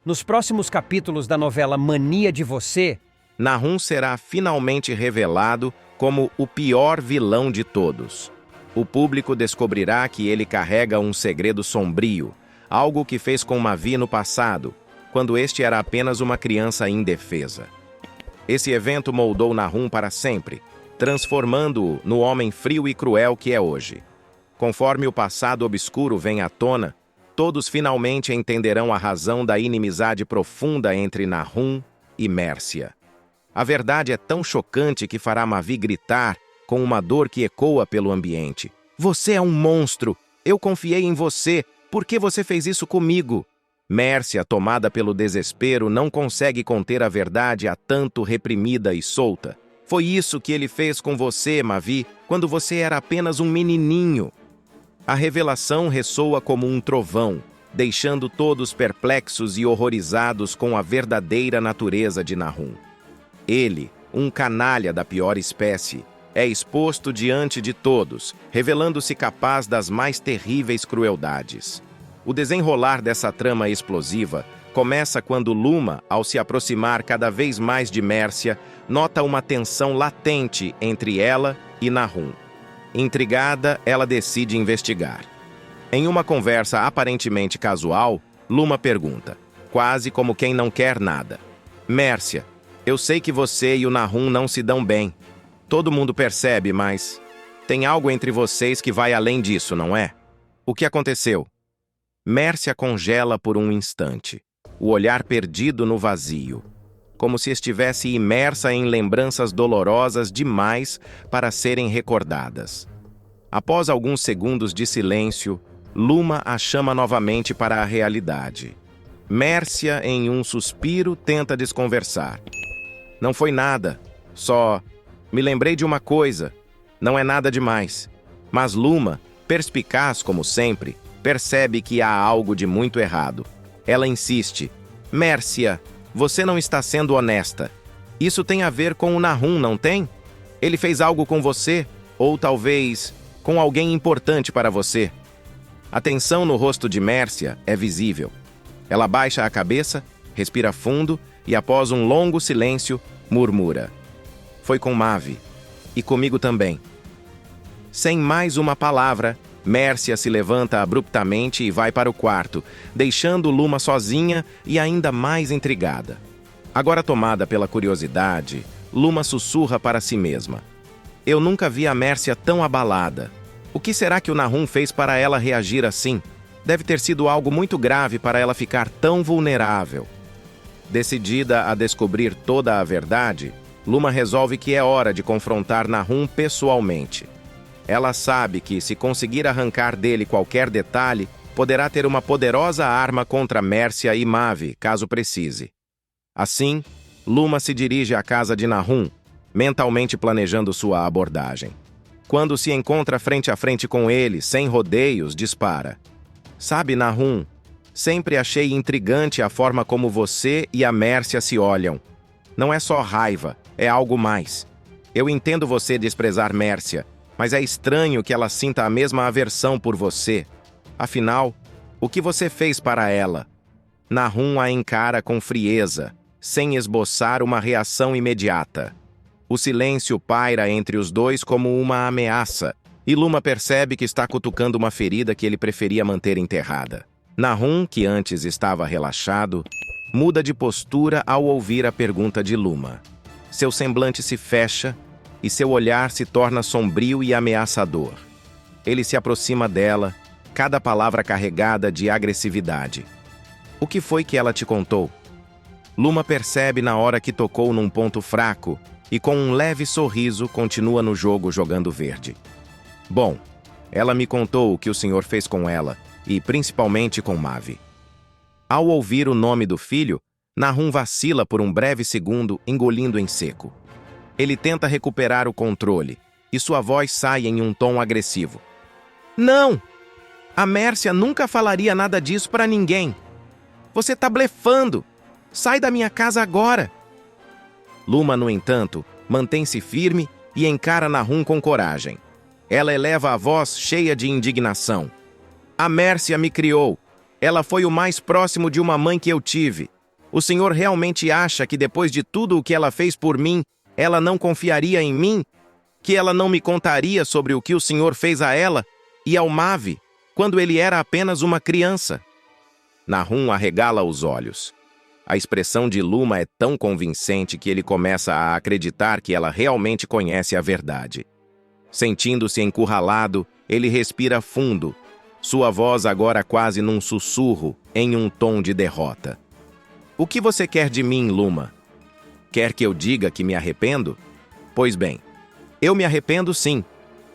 Nos próximos capítulos da novela Mania de Você, Nahum será finalmente revelado como o pior vilão de todos. O público descobrirá que ele carrega um segredo sombrio, algo que fez com Mavi no passado, quando este era apenas uma criança indefesa. Esse evento moldou Nahum para sempre, transformando-o no homem frio e cruel que é hoje. Conforme o passado obscuro vem à tona, todos finalmente entenderão a razão da inimizade profunda entre Nahum e Mércia. A verdade é tão chocante que fará Mavi gritar com uma dor que ecoa pelo ambiente. Você é um monstro! Eu confiei em você! Por que você fez isso comigo? Mércia, tomada pelo desespero, não consegue conter a verdade há tanto reprimida e solta. Foi isso que ele fez com você, Mavi, quando você era apenas um menininho. A revelação ressoa como um trovão, deixando todos perplexos e horrorizados com a verdadeira natureza de Nahum. Ele, um canalha da pior espécie, é exposto diante de todos, revelando-se capaz das mais terríveis crueldades. O desenrolar dessa trama explosiva começa quando Luma, ao se aproximar cada vez mais de Mércia, nota uma tensão latente entre ela e Nahum. Intrigada, ela decide investigar. Em uma conversa aparentemente casual, Luma pergunta, quase como quem não quer nada: Mércia, eu sei que você e o Nahum não se dão bem. Todo mundo percebe, mas tem algo entre vocês que vai além disso, não é? O que aconteceu? Mércia congela por um instante, o olhar perdido no vazio, como se estivesse imersa em lembranças dolorosas demais para serem recordadas. Após alguns segundos de silêncio, Luma a chama novamente para a realidade. Mércia, em um suspiro, tenta desconversar. Não foi nada, só me lembrei de uma coisa. Não é nada demais. Mas Luma, perspicaz como sempre, percebe que há algo de muito errado. Ela insiste. Mércia, você não está sendo honesta. Isso tem a ver com o Nahum, não tem? Ele fez algo com você, ou talvez com alguém importante para você. A tensão no rosto de Mércia é visível. Ela baixa a cabeça, respira fundo e, após um longo silêncio, murmura. Foi com Mavi. E comigo também. Sem mais uma palavra, Mércia se levanta abruptamente e vai para o quarto, deixando Luma sozinha e ainda mais intrigada. Agora tomada pela curiosidade, Luma sussurra para si mesma. Eu nunca vi a Mércia tão abalada. O que será que o Nahum fez para ela reagir assim? Deve ter sido algo muito grave para ela ficar tão vulnerável. Decidida a descobrir toda a verdade, Luma resolve que é hora de confrontar Nahum pessoalmente. Ela sabe que, se conseguir arrancar dele qualquer detalhe, poderá ter uma poderosa arma contra Mércia e Mavi, caso precise. Assim, Luma se dirige à casa de Nahum, mentalmente planejando sua abordagem. Quando se encontra frente a frente com ele, sem rodeios, dispara. Sabe, Nahum, sempre achei intrigante a forma como você e a Mércia se olham. Não é só raiva, é algo mais. Eu entendo você desprezar Mércia, mas é estranho que ela sinta a mesma aversão por você. Afinal, o que você fez para ela? Nahum a encara com frieza, sem esboçar uma reação imediata. O silêncio paira entre os dois como uma ameaça, e Luma percebe que está cutucando uma ferida que ele preferia manter enterrada. Nahum, que antes estava relaxado, muda de postura ao ouvir a pergunta de Luma. Seu semblante se fecha e seu olhar se torna sombrio e ameaçador. Ele se aproxima dela, cada palavra carregada de agressividade. O que foi que ela te contou? Luma percebe na hora que tocou num ponto fraco e, com um leve sorriso, continua no jogo jogando verde. Bom, ela me contou o que o senhor fez com ela, e principalmente com Mavi. Ao ouvir o nome do filho, Nahum vacila por um breve segundo, engolindo em seco. Ele tenta recuperar o controle, e sua voz sai em um tom agressivo. Não! A Mércia nunca falaria nada disso para ninguém. Você tá blefando! Sai da minha casa agora! Luma, no entanto, mantém-se firme e encara Nahum com coragem. Ela eleva a voz cheia de indignação. A Mércia me criou. Ela foi o mais próximo de uma mãe que eu tive. O senhor realmente acha que depois de tudo o que ela fez por mim, ela não confiaria em mim? Que ela não me contaria sobre o que o senhor fez a ela e ao Mavi, quando ele era apenas uma criança? Nahum arregala os olhos. A expressão de Luma é tão convincente que ele começa a acreditar que ela realmente conhece a verdade. Sentindo-se encurralado, ele respira fundo, sua voz agora quase num sussurro, em um tom de derrota. O que você quer de mim, Luma? Quer que eu diga que me arrependo? Pois bem, eu me arrependo sim.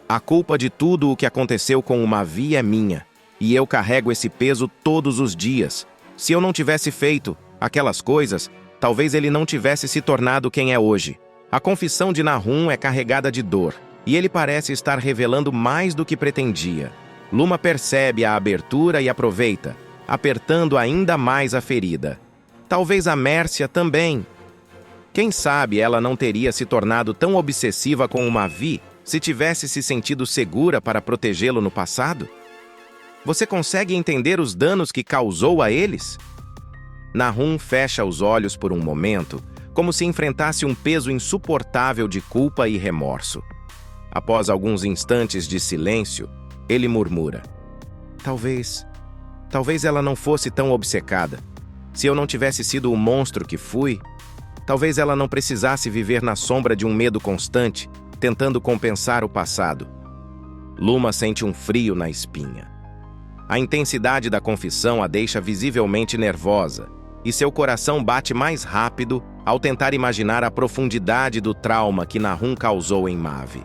A culpa de tudo o que aconteceu com o Mavi é minha, e eu carrego esse peso todos os dias. Se eu não tivesse feito aquelas coisas, talvez ele não tivesse se tornado quem é hoje. A confissão de Nahum é carregada de dor, e ele parece estar revelando mais do que pretendia. Luma percebe a abertura e aproveita, apertando ainda mais a ferida. Talvez a Mércia também. Quem sabe ela não teria se tornado tão obsessiva com o Mavi se tivesse se sentido segura para protegê-lo no passado? Você consegue entender os danos que causou a eles? Nahum fecha os olhos por um momento, como se enfrentasse um peso insuportável de culpa e remorso. Após alguns instantes de silêncio, ele murmura: Talvez ela não fosse tão obcecada. Se eu não tivesse sido o monstro que fui, talvez ela não precisasse viver na sombra de um medo constante, tentando compensar o passado. Luma sente um frio na espinha. A intensidade da confissão a deixa visivelmente nervosa, e seu coração bate mais rápido ao tentar imaginar a profundidade do trauma que Nahum causou em Mavi.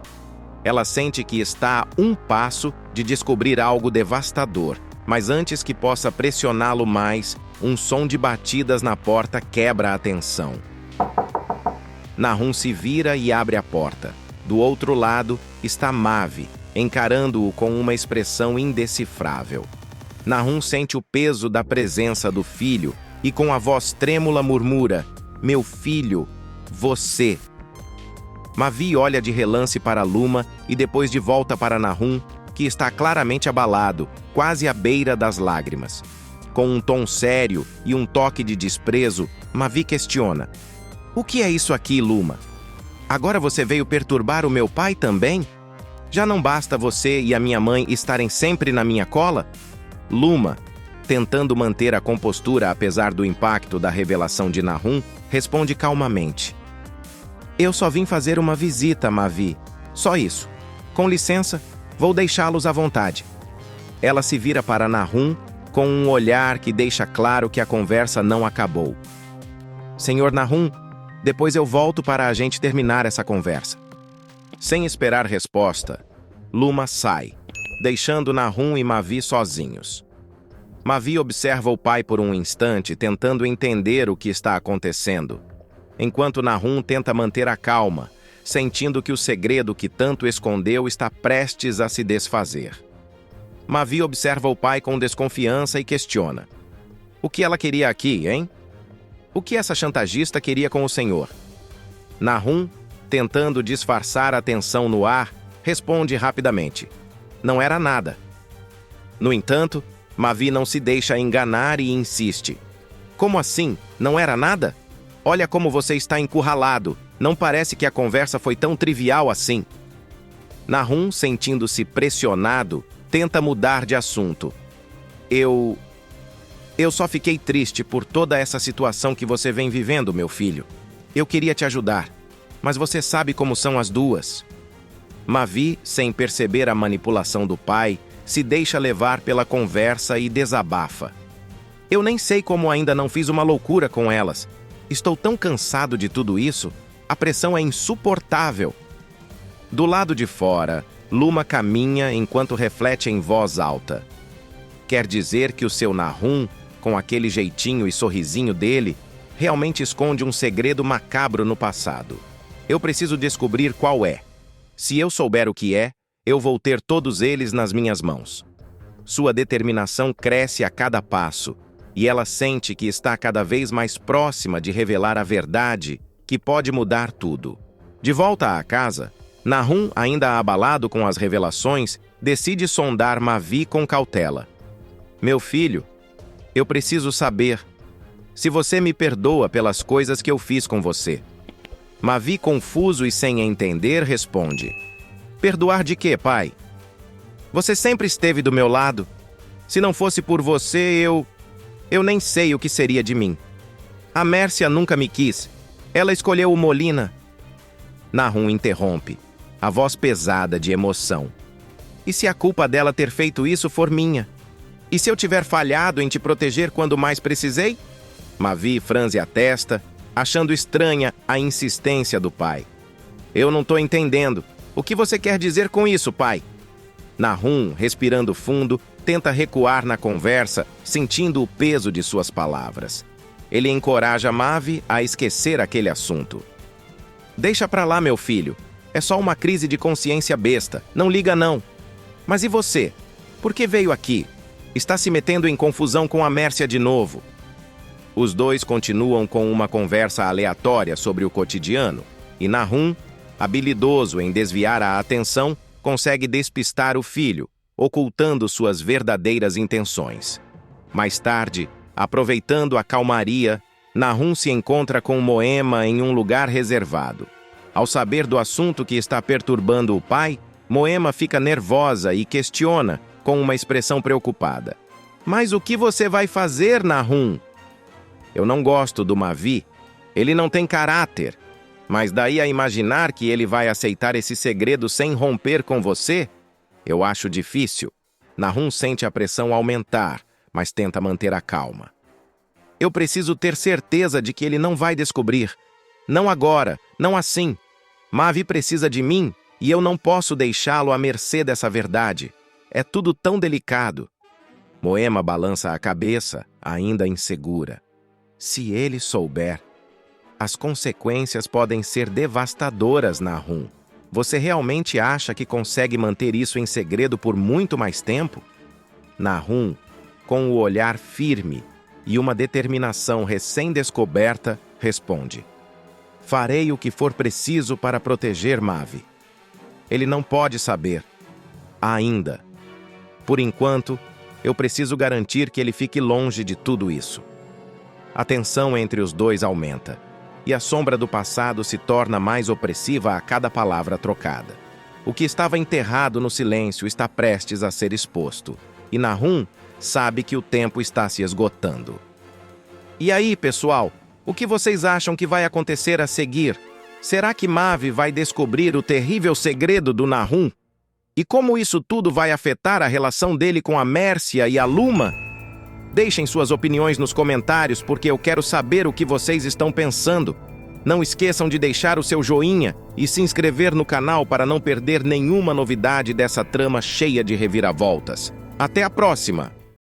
Ela sente que está a um passo de descobrir algo devastador, mas antes que possa pressioná-lo mais, um som de batidas na porta quebra a tensão. Nahum se vira e abre a porta. Do outro lado está Mavi, encarando-o com uma expressão indecifrável. Nahum sente o peso da presença do filho e com a voz trêmula murmura: Meu filho, você. Mavi olha de relance para Luma e depois de volta para Nahum, que está claramente abalado, quase à beira das lágrimas. Com um tom sério e um toque de desprezo, Mavi questiona: O que é isso aqui, Luma? Agora você veio perturbar o meu pai também? Já não basta você e a minha mãe estarem sempre na minha cola? Luma, tentando manter a compostura apesar do impacto da revelação de Nahum, responde calmamente: Eu só vim fazer uma visita, Mavi. Só isso. Com licença, vou deixá-los à vontade. Ela se vira para Nahum com um olhar que deixa claro que a conversa não acabou. Senhor Nahum, depois eu volto para a gente terminar essa conversa. Sem esperar resposta, Luma sai, deixando Nahum e Mavi sozinhos. Mavi observa o pai por um instante, tentando entender o que está acontecendo, enquanto Nahum tenta manter a calma, sentindo que o segredo que tanto escondeu está prestes a se desfazer. Mavi observa o pai com desconfiança e questiona: O que ela queria aqui, hein? O que essa chantagista queria com o senhor? Nahum, tentando disfarçar a tensão no ar, responde rapidamente: Não era nada. No entanto, Mavi não se deixa enganar e insiste: Como assim? Não era nada? Olha como você está encurralado. Não parece que a conversa foi tão trivial assim. Nahum, sentindo-se pressionado, tenta mudar de assunto. Eu só fiquei triste por toda essa situação que você vem vivendo, meu filho. Eu queria te ajudar, mas você sabe como são as duas. Mavi, sem perceber a manipulação do pai, se deixa levar pela conversa e desabafa. Eu nem sei como ainda não fiz uma loucura com elas. Estou tão cansado de tudo isso. A pressão é insuportável. Do lado de fora, Luma caminha enquanto reflete em voz alta. Quer dizer que o seu Nahum, com aquele jeitinho e sorrisinho dele, realmente esconde um segredo macabro no passado. Eu preciso descobrir qual é. Se eu souber o que é, eu vou ter todos eles nas minhas mãos. Sua determinação cresce a cada passo, e ela sente que está cada vez mais próxima de revelar a verdade que pode mudar tudo. De volta à casa, Nahum, ainda abalado com as revelações, decide sondar Mavi com cautela. Meu filho, eu preciso saber. se você me perdoa pelas coisas que eu fiz com você. Mavi, confuso e sem entender, responde: perdoar de quê, pai? Você sempre esteve do meu lado. Se não fosse por você, eu nem sei o que seria de mim. A Mércia nunca me quis. Ela escolheu o Molina. Nahum interrompe, a voz pesada de emoção. E se a culpa dela ter feito isso for minha? E se eu tiver falhado em te proteger quando mais precisei? Mavi franze a testa, achando estranha a insistência do pai. Eu não estou entendendo. O que você quer dizer com isso, pai? Nahum, respirando fundo, tenta recuar na conversa, sentindo o peso de suas palavras. Ele encoraja Mavi a esquecer aquele assunto. Deixa pra lá, meu filho. É só uma crise de consciência besta. Não liga, não. Mas e você? Por que veio aqui? Está se metendo em confusão com a Mércia de novo. Os dois continuam com uma conversa aleatória sobre o cotidiano, e Nahum, habilidoso em desviar a atenção, consegue despistar o filho, ocultando suas verdadeiras intenções. Mais tarde, aproveitando a calmaria, Nahum se encontra com Moema em um lugar reservado. Ao saber do assunto que está perturbando o pai, Moema fica nervosa e questiona, com uma expressão preocupada: mas o que você vai fazer, Nahum? Eu não gosto do Mavi. Ele não tem caráter. Mas daí a imaginar que ele vai aceitar esse segredo sem romper com você? Eu acho difícil. Nahum sente a pressão aumentar, mas tenta manter a calma. Eu preciso ter certeza de que ele não vai descobrir. Não agora, não assim. Mavi precisa de mim e eu não posso deixá-lo à mercê dessa verdade. É tudo tão delicado. Moema balança a cabeça, ainda insegura. Se ele souber, as consequências podem ser devastadoras, Nahum. Você realmente acha que consegue manter isso em segredo por muito mais tempo? Nahum, com o olhar firme e uma determinação recém-descoberta, responde: farei o que for preciso para proteger Mavi. Ele não pode saber. Ainda. Por enquanto, eu preciso garantir que ele fique longe de tudo isso. A tensão entre os dois aumenta, e a sombra do passado se torna mais opressiva a cada palavra trocada. O que estava enterrado no silêncio está prestes a ser exposto, e Nahum sabe que o tempo está se esgotando. E aí, pessoal, o que vocês acham que vai acontecer a seguir? Será que Mavi vai descobrir o terrível segredo do Nahum? E como isso tudo vai afetar a relação dele com a Mércia e a Luma? Deixem suas opiniões nos comentários, porque eu quero saber o que vocês estão pensando. Não esqueçam de deixar o seu joinha e se inscrever no canal para não perder nenhuma novidade dessa trama cheia de reviravoltas. Até a próxima!